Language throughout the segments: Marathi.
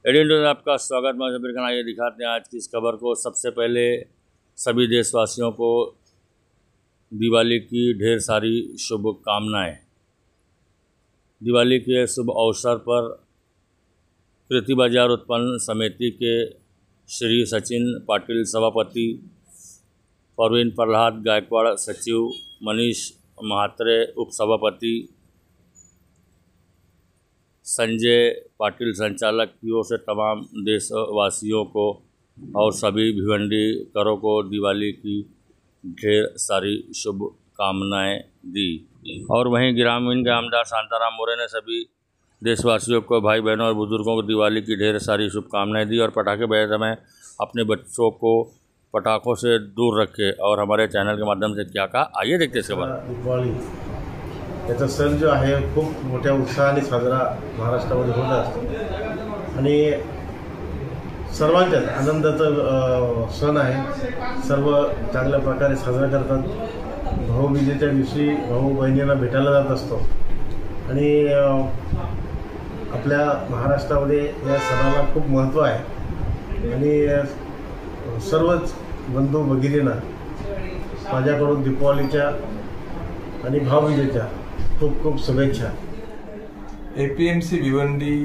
एडिन न्यूज़ में आपका स्वागत। मैं शबीर खान। आइए दिखाते हैं आज की इस खबर को। सबसे पहले सभी देशवासियों को दिवाली की ढेर सारी शुभकामनाएं। दिवाली के शुभ अवसर पर कृति बाजार उत्पन्न समिति के श्री सचिन पाटिल सभापति, परवीन प्रहलाद गायकवाड़ सचिव, मनीष महात्रे उपसभापति, संजय पाटिल संचालक की ओर से तमाम देशवासियों को और सभी भिवंडी करों को दिवाली की ढेर सारी शुभकामनाएं दी। और वहीं ग्रामीण के आमदार शांताराम मोरे ने सभी देशवासियों को, भाई बहनों और बुजुर्गों को दिवाली की ढेर सारी शुभकामनाएं दी और पटाखे बजाते समय अपने बच्चों को पटाखों से दूर रखे। और हमारे चैनल के माध्यम से क्या कहा, आइए देखते हैं इसके बाद। दिवाळी याचा सण जो आहे खूप मोठ्या उत्साहाने साजरा महाराष्ट्रामध्ये होत असतो आणि सर्वांच्याच आनंदाचा सण आहे। सर्व चांगल्या प्रकारे साजरा करतात। भाऊबीजेच्या दिवशी भाऊ बहिणींना भेटायला जात असतो आणि आपल्या महाराष्ट्रामध्ये या सणाला खूप महत्त्व आहे आणि सर्वच बंधू भगिनींना माझ्याकडून दीपावलीच्या आणि भाऊबीजेच्या खूब खूब शुभेच्छा। एपीएमसी भिवंडी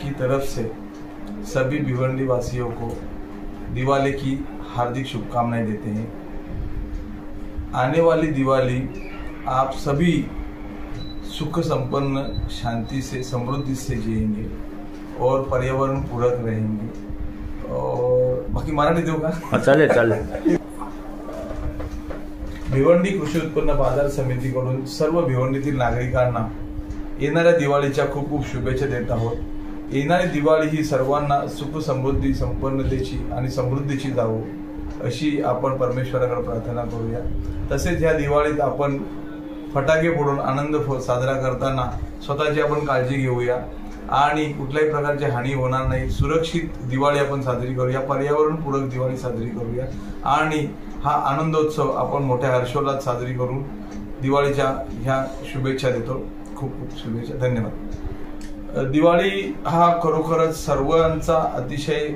की तरफ से सभी भिवंडी वासियों को दिवाली की हार्दिक शुभकामनाएं देते हैं। आने वाली दिवाली आप सभी सुख संपन्न, शांति से, समृद्धि से जिएंगे और पर्यावरण पूरक रहेंगे। और बाकी मराठी देऊ का? चालेल। भिवंडी कृषी उत्पन्न बाजार समितीकडून सर्व भिवंडीतील नागरिकांना येणाऱ्या दिवाळीच्या खूप खूप शुभेच्छा देत आहोत। येणारी दिवाळी ही सर्वांना सुख समृद्धी, संपन्नतेची आणि समृद्धीची जावो अशी आपण परमेश्वराकडे प्रार्थना करूया। तसेच या दिवाळीत आपण फटाके फोडून आनंद साजरा करताना स्वतःची आपण काळजी घेऊया आणि कुठल्याही प्रकारची हानी होणार नाही। सुरक्षित दिवाळी आपण साजरी करूया, पर्यावरणपूरक दिवाळी साजरी करूया आणि हा आनंदोत्सव आपण मोठ्या हर्षोल्लास साजरी करून दिवाळीच्या ह्या शुभेच्छा देतो। खूप खूप शुभेच्छा, धन्यवाद। दिवाळी हा खरोखरच सर्वांचा अतिशय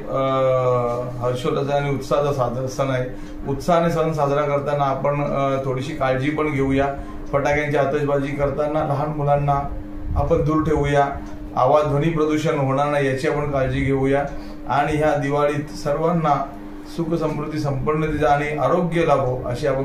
हर्षोल्लास आणि उत्साहाचा सण आहे। उत्साहाने सण साजरा करताना आपण थोडीशी काळजी पण घेऊया। फटाक्यांची आतषबाजी करताना लहान मुलांना आपण दूर ठेवूया, आवाज ध्वनी प्रदूषण होणार नाही याची आपण काळजी घेऊया आणि ह्या दिवाळीत सर्वांना सुख समृद्धी, संपन्नतेचा आणि आरोग्य लाभो अशी आपण